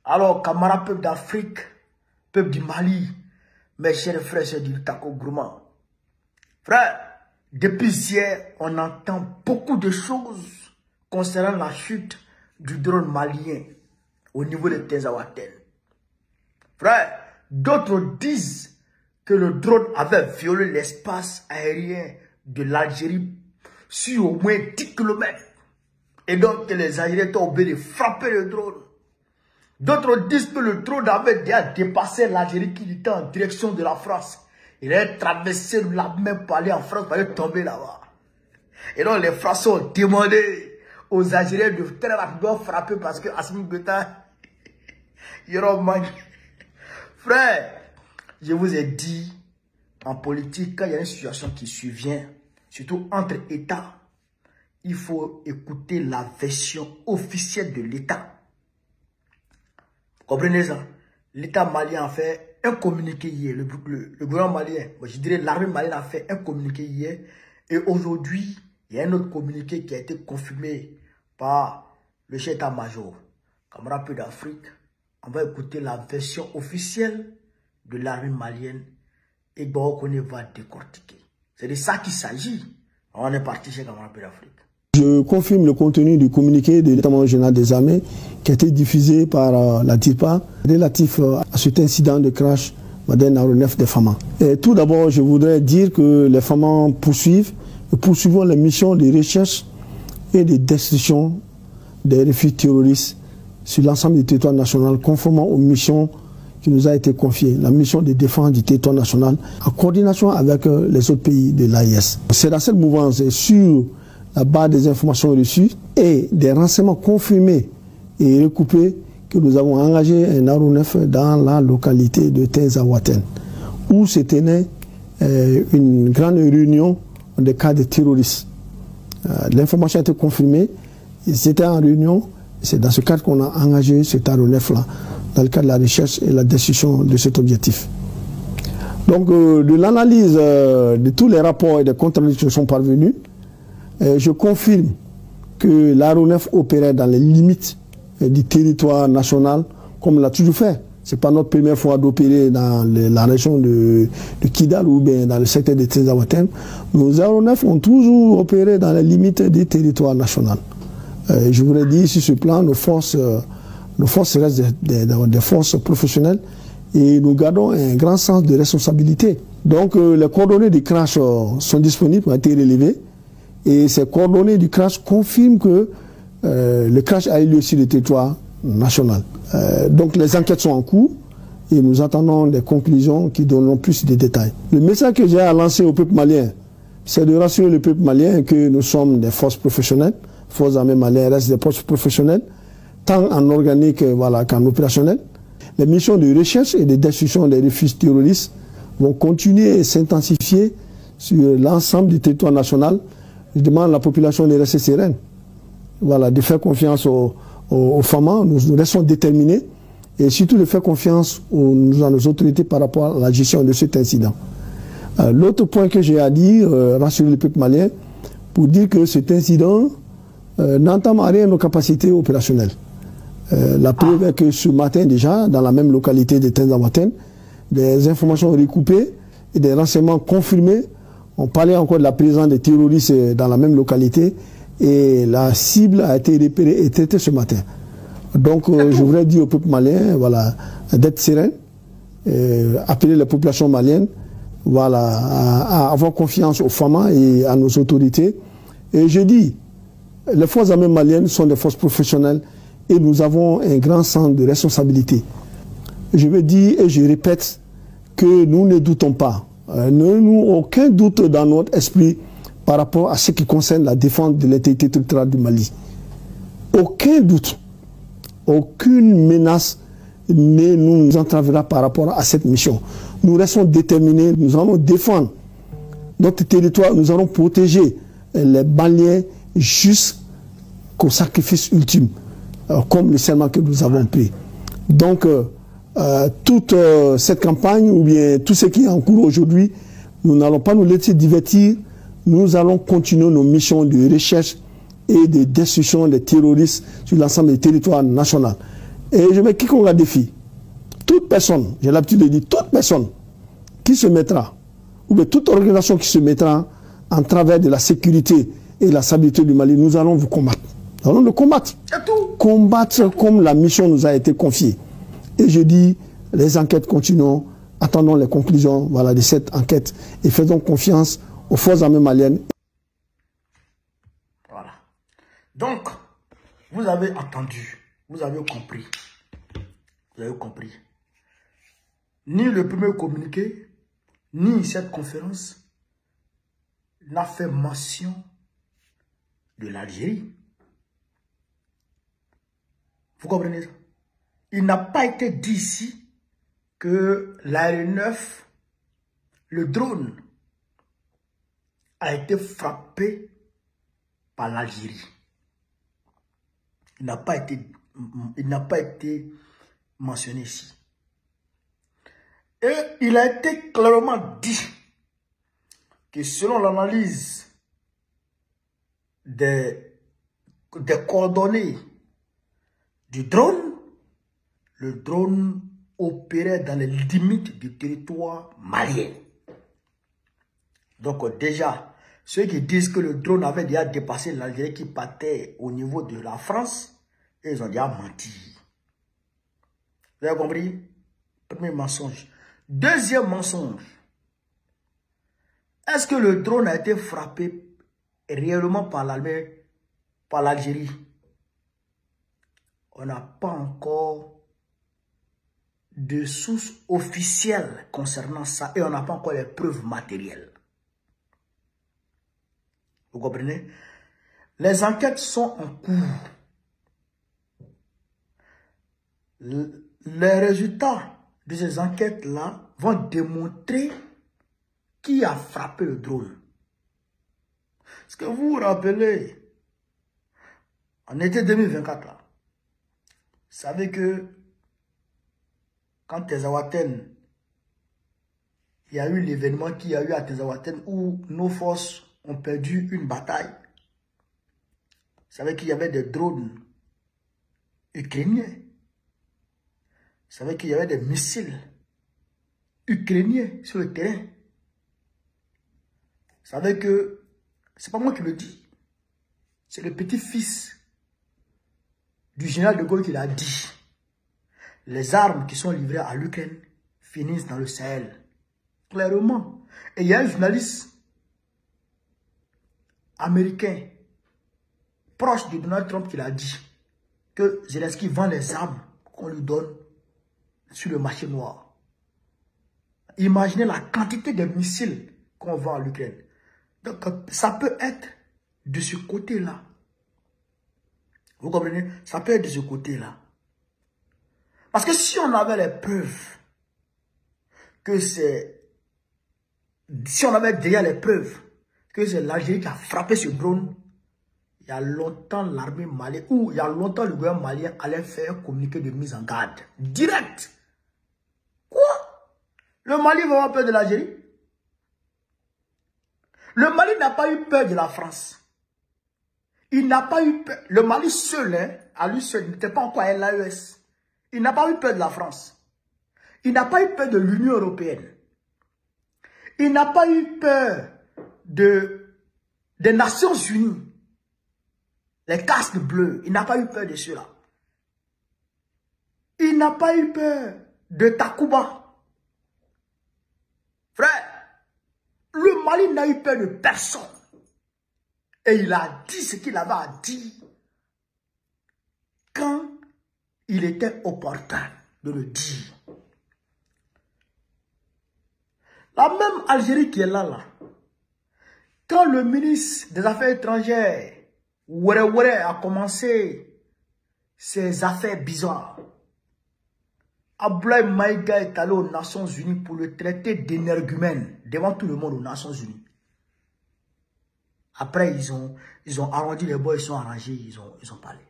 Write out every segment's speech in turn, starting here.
Alors, camarades peuple d'Afrique, peuple du Mali, mes chers frères et sœurs du Tako Gourmand. Frère, depuis hier, on entend beaucoup de choses concernant la chute du drone malien au niveau de Tezawaten. Frère, d'autres disent que le drone avait violé l'espace aérien de l'Algérie sur au moins 10 km. Et donc que les Algériens ont obligés de frapper le drone. D'autres disent que le drone avait déjà dépassé l'Algérie qui était en direction de la France. Il avait traversé la mer pour aller en France, pour aller tomber là-bas. Et donc les Français ont demandé aux Algériens de très rapidement frapper parce que Assimi Goïta, il y aura manqué. Frère, je vous ai dit, en politique, quand il y a une situation qui survient, surtout entre États, il faut écouter la version officielle de l'État. Comprenez ça? L'État malien a fait un communiqué hier, le gouvernement malien, je dirais l'armée malienne a fait un communiqué hier, et aujourd'hui, il y a un autre communiqué qui a été confirmé par le chef d'état-major. Camarades peu d'Afrique, on va écouter la version officielle de l'armée malienne et Baokone va décortiquer. C'est de ça qu'il s'agit. On est parti chez Camarades peu d'Afrique. Je confirme le contenu du communiqué de l'état-major général des armées qui a été diffusé par la DIRPA relatif à cet incident de crash d'un aéronef des FAMA. Et tout d'abord, je voudrais dire que les FAMA poursuivons les missions de recherche et de destruction des refuges terroristes sur l'ensemble du territoire national, conformément aux missions qui nous a été confiées, la mission de défense du territoire national, en coordination avec les autres pays de l'AIS. C'est dans cette mouvance et sur la base des informations reçues et des renseignements confirmés et recoupés que nous avons engagé un aéronef dans la localité de Tezawaten, où se tenait une grande réunion des cas de terroristes. L'information a été confirmée, ils étaient en réunion, c'est dans ce cadre qu'on a engagé cet aéronef-là, dans le cadre de la recherche et la destruction de cet objectif. Donc, de l'analyse de tous les rapports et des comptes rendus qui sont parvenus, je confirme que l'aéronef opérait dans les limites du territoire national, comme il l'a toujours fait. Ce n'est pas notre première fois d'opérer dans la région de Kidal ou bien dans le secteur de Tezawaten. Nos aéronefs ont toujours opéré dans les limites du territoire national. Je voudrais dire, sur ce plan, nos forces restent des forces professionnelles et nous gardons un grand sens de responsabilité. Donc, les coordonnées du crash sont disponibles, ont été relevées. Et ces coordonnées du crash confirment que le crash a eu lieu sur le territoire national. Donc les enquêtes sont en cours et nous attendons des conclusions qui donneront plus de détails. Le message que j'ai à lancer au peuple malien, c'est de rassurer le peuple malien que nous sommes des forces professionnelles, forces armées maliennes restent des forces professionnelles, tant en organique qu'en opérationnel. Les missions de recherche et de destruction des refuges terroristes vont continuer et s'intensifier sur l'ensemble du territoire national. Je demande à la population de rester sereine, de faire confiance aux FAMA, nous restons déterminés, et surtout de faire confiance à nos autorités par rapport à la gestion de cet incident. L'autre point que j'ai à dire, rassurer le peuple malien, pour dire que cet incident n'entame à rien nos capacités opérationnelles. La preuve est que ce matin déjà, dans la même localité de Tezawaten, des informations recoupées et des renseignements confirmés. On parlait encore de la présence des terroristes dans la même localité et la cible a été repérée et traitée ce matin. Donc je voudrais dire au peuple malien d'être serein, appeler la population malienne à avoir confiance aux FAMA et à nos autorités. Et je dis, les forces armées maliennes sont des forces professionnelles et nous avons un grand sens de responsabilité. Je veux dire et je répète que nous ne doutons pas. Nous aucun doute dans notre esprit par rapport à ce qui concerne la défense de l'intégrité territoriale du Mali. Aucun doute, aucune menace ne nous entravera par rapport à cette mission. Nous restons déterminés, nous allons défendre notre territoire, nous allons protéger les Maliens jusqu'au sacrifice ultime, comme le serment que nous avons pris. Donc, toute cette campagne, ou bien tout ce qui est en cours aujourd'hui, nous n'allons pas nous laisser divertir, nous allons continuer nos missions de recherche et de destruction des terroristes sur l'ensemble du territoire national. Et je mets quiconque à défi. Toute personne, j'ai l'habitude de dire, toute personne qui se mettra, ou bien toute organisation qui se mettra en travers de la sécurité et de la stabilité du Mali, nous allons vous combattre. Nous allons le combattre. Combattre comme la mission nous a été confiée. Et je dis, les enquêtes continuent, attendons les conclusions voilà, de cette enquête et faisons confiance aux forces armées maliennes. Voilà. Donc, vous avez entendu, vous avez compris. Vous avez compris. Ni le premier communiqué, ni cette conférence n'a fait mention de l'Algérie. Vous comprenez ça? Il n'a pas été dit ici que l'AR-9, le drone, a été frappé par l'Algérie. Il n'a pas été mentionné ici. Et il a été clairement dit que selon l'analyse des coordonnées du drone, le drone opérait dans les limites du territoire malien. Donc déjà, ceux qui disent que le drone avait déjà dépassé l'Algérie qui partait au niveau de la France, ils ont déjà menti. Vous avez compris? Premier mensonge. Deuxième mensonge. Est-ce que le drone a été frappé réellement par l'Algérie? On n'a pas encore de sources officielles concernant ça et on n'a pas encore les preuves matérielles. Vous comprenez? Les enquêtes sont en cours. Les résultats de ces enquêtes-là vont démontrer qui a frappé le drone. Est-ce que vous vous rappelez, en été 2024, là, vous savez que quand Tezawaten, il y a eu l'événement qu'il y a eu à Tezawaten où nos forces ont perdu une bataille. Vous savez qu'il y avait des drones ukrainiens. Vous savez qu'il y avait des missiles ukrainiens sur le terrain. Vous savez que, c'est pas moi qui le dis, c'est le petit-fils du général de Gaulle qui l'a dit. Les armes qui sont livrées à l'Ukraine finissent dans le Sahel. Clairement. Et il y a un journaliste américain proche de Donald Trump qui l'a dit que Zelensky vend les armes qu'on lui donne sur le marché noir. Imaginez la quantité de missiles qu'on vend à l'Ukraine. Donc, ça peut être de ce côté-là. Vous comprenez? Ça peut être de ce côté-là. Parce que si on avait les preuves que c'est... Si on avait déjà les preuves que c'est l'Algérie qui a frappé ce drone, il y a longtemps l'armée malienne, ou il y a longtemps le gouvernement malien allait faire un communiqué de mise en garde. Direct. Quoi? Le Mali va avoir peur de l'Algérie? Le Mali n'a pas eu peur de la France. Il n'a pas eu peur. Le Mali seul, hein, à lui seul, il n'était pas encore à l'AES. Il n'a pas eu peur de la France. Il n'a pas eu peur de l'Union européenne. Il n'a pas eu peur des Nations Unies. Les casques bleus. Il n'a pas eu peur de cela. Il n'a pas eu peur de Takuba. Frère, le Mali n'a eu peur de personne. Et il a dit ce qu'il avait à dire quand il était opportun de le dire. La même Algérie qui est là, quand le ministre des Affaires étrangères, Ouere a commencé ses affaires bizarres, Abdoulaye Maïga est allé aux Nations Unies pour le traiter d'énergumène devant tout le monde aux Nations Unies. Après, ils ont arrondi les bois, ils sont arrangés, ils ont parlé.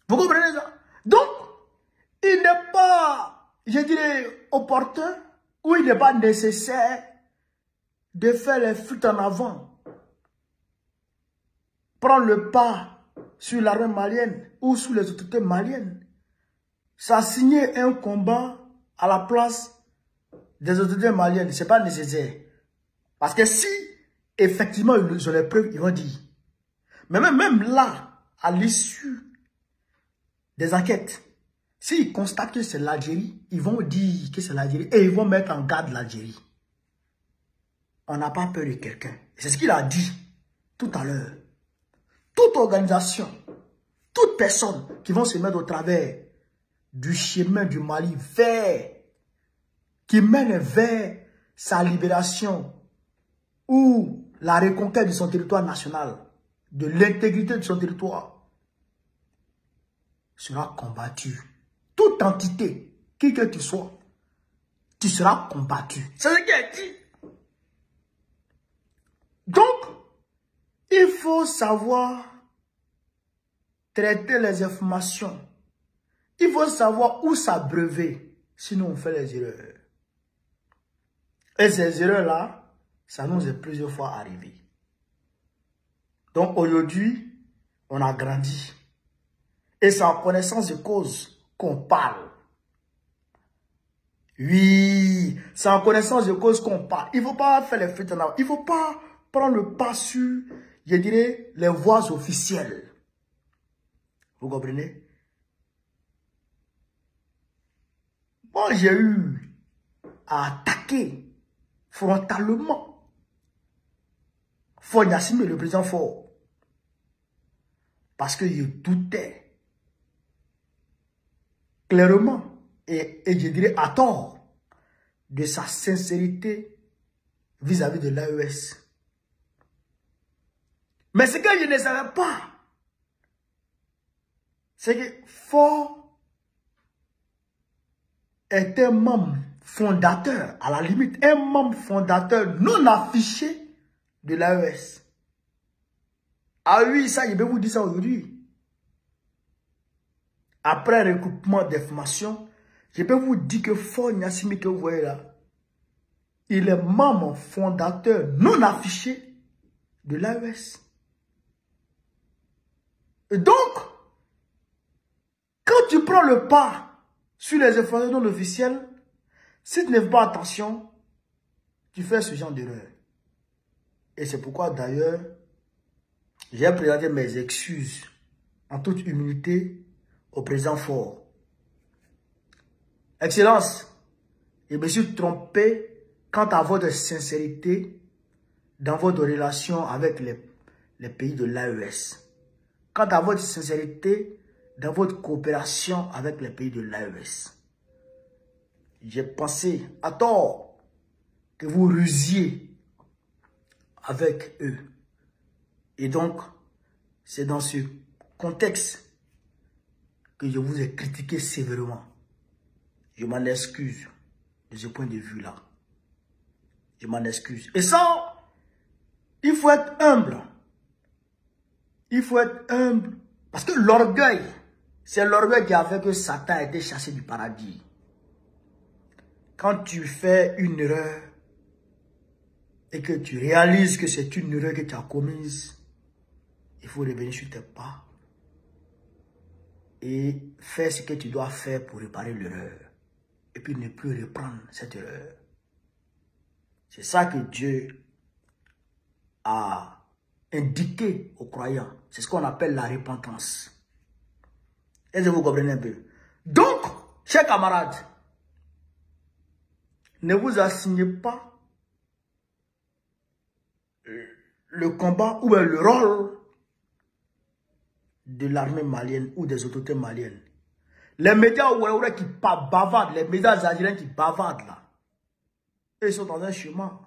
Vous comprenez ça? Donc, il n'est pas, je dirais, opportun ou il n'est pas nécessaire de faire les fuites en avant. Prendre le pas sur l'armée malienne ou sur les autorités maliennes. Ça a signé un combat à la place des autorités maliennes. Ce n'est pas nécessaire. Parce que si, effectivement, ils ont les preuves, ils vont dire. Mais même là, à l'issue des enquêtes, s'ils constatent que c'est l'Algérie, ils vont dire que c'est l'Algérie et ils vont mettre en garde l'Algérie. On n'a pas peur de quelqu'un. C'est ce qu'il a dit tout à l'heure. Toute organisation, toute personne qui vont se mettre au travers du chemin du Mali qui mène vers sa libération ou la reconquête de son territoire national, de l'intégrité de son territoire, sera combattue. Toute entité, qui que tu sois, tu seras combattu. C'est ce qui est dit. Donc, il faut savoir traiter les informations. Il faut savoir où s'abreuver, sinon on fait les erreurs. Et ces erreurs-là, ça nous est plusieurs fois arrivé. Donc aujourd'hui, on a grandi. Et c'est en connaissance de cause qu'on parle. Oui, c'est en connaissance de cause qu'on parle. Il ne faut pas faire les frites en avant. Il ne faut pas prendre le pas sur, je dirais, les voies officielles. Vous comprenez? Moi, j'ai eu à attaquer frontalement Faure Gnassingbé, le président Faure, parce que je doutais clairement et je dirais à tort de sa sincérité vis-à-vis de l'AES. Mais ce que je ne savais pas, c'est que Faure est un membre fondateur, à la limite, un membre fondateur non affiché de l'AES. Ah oui, ça, je vais vous dire ça aujourd'hui. Après recoupement d'informations, je peux vous dire que Faure Gnassingbé que vous voyez là, il est membre fondateur non affiché de l'AES. Et donc, quand tu prends le pas sur les informations non officielles, si tu ne fais pas attention, tu fais ce genre d'erreur. Et c'est pourquoi d'ailleurs, j'ai présenté mes excuses en toute humilité au président Faure. Excellence, je me suis trompé quant à votre sincérité dans votre relation avec les pays de l'AES. Quant à votre sincérité dans votre coopération avec les pays de l'AES. J'ai pensé à tort que vous rusiez avec eux. Et donc, c'est dans ce contexte que je vous ai critiqué sévèrement. Je m'en excuse de ce point de vue-là. Je m'en excuse. Et ça, il faut être humble. Il faut être humble. Parce que l'orgueil, c'est l'orgueil qui a fait que Satan a été chassé du paradis. Quand tu fais une erreur et que tu réalises que c'est une erreur que tu as commise, il faut revenir sur tes pas et faire ce que tu dois faire pour réparer l'erreur. Et puis ne plus reprendre cette erreur. C'est ça que Dieu a indiqué aux croyants. C'est ce qu'on appelle la repentance. Est-ce que vous comprenez un peu? Donc, chers camarades, ne vous assignez pas le combat ou le rôle de l'armée malienne ou des autorités maliennes. Les médias qui bavardent, les médias algériens qui bavardent là, ils sont dans un chemin.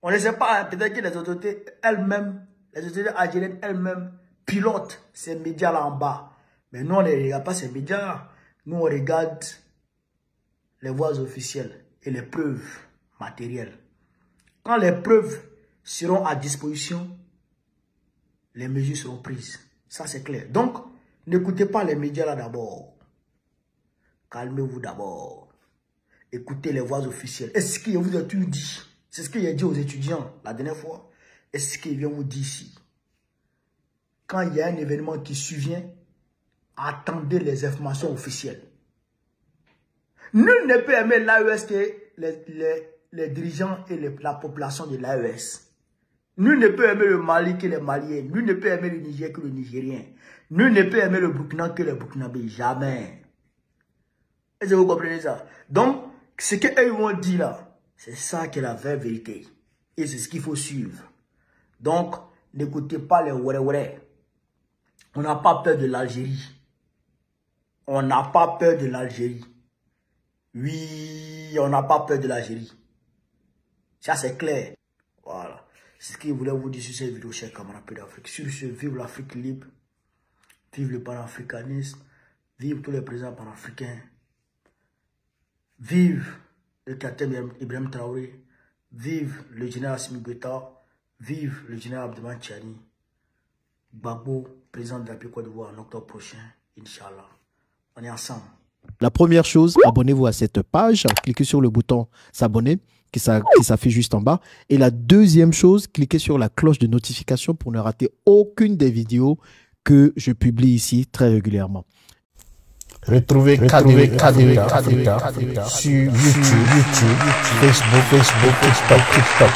On ne sait pas, peut-être que les autorités elles-mêmes, les autorités algériennes elles-mêmes pilotent ces médias là en bas. Mais nous, on ne regarde pas ces médias. Nous, on regarde les voies officielles et les preuves matérielles. Quand les preuves seront à disposition, les mesures seront prises. Ça, c'est clair. Donc, n'écoutez pas les médias là d'abord. Calmez-vous d'abord. Écoutez les voix officielles. Est-ce que vous a tout dit? C'est ce qu'il a dit aux étudiants la dernière fois. Est-ce qu'il vient vous dire ici? quand il y a un événement qui survient, attendez les informations officielles. Nul ne peut aimer l'AES que les dirigeants et la population de l'AES. Nul ne peut aimer le Mali que les Maliens. Nul ne peut aimer le Niger que le Nigérien. Nul ne peut aimer le Burkina que les Burkinabés. Jamais. Est-ce que vous comprenez ça? Donc, ce qu'eux vont dire là, c'est ça qui est la vraie vérité. Et c'est ce qu'il faut suivre. Donc, n'écoutez pas les oué. On n'a pas peur de l'Algérie. On n'a pas peur de l'Algérie. Oui, on n'a pas peur de l'Algérie. Ça, c'est clair. Voilà. C'est ce que je voulais vous dire sur cette vidéo, chers camarades d'Afrique. Sur ce, vive l'Afrique libre. Vive le panafricanisme. Vive tous les présidents panafricains. Vive le capitaine Ibrahim Traoré. Vive le général Assimi Goïta. Vive le général Abdourahmane Tiani. Gbagbo, président de la Côte d'Ivoire en octobre prochain. Inch'Allah. On est ensemble. La première chose, abonnez-vous à cette page. Cliquez sur le bouton s'abonner qui s'affiche juste en bas. Et la deuxième chose, cliquez sur la cloche de notification pour ne rater aucune des vidéos que je publie ici très régulièrement. Retrouvez KDV Africa sur YouTube, Facebook, TikTok.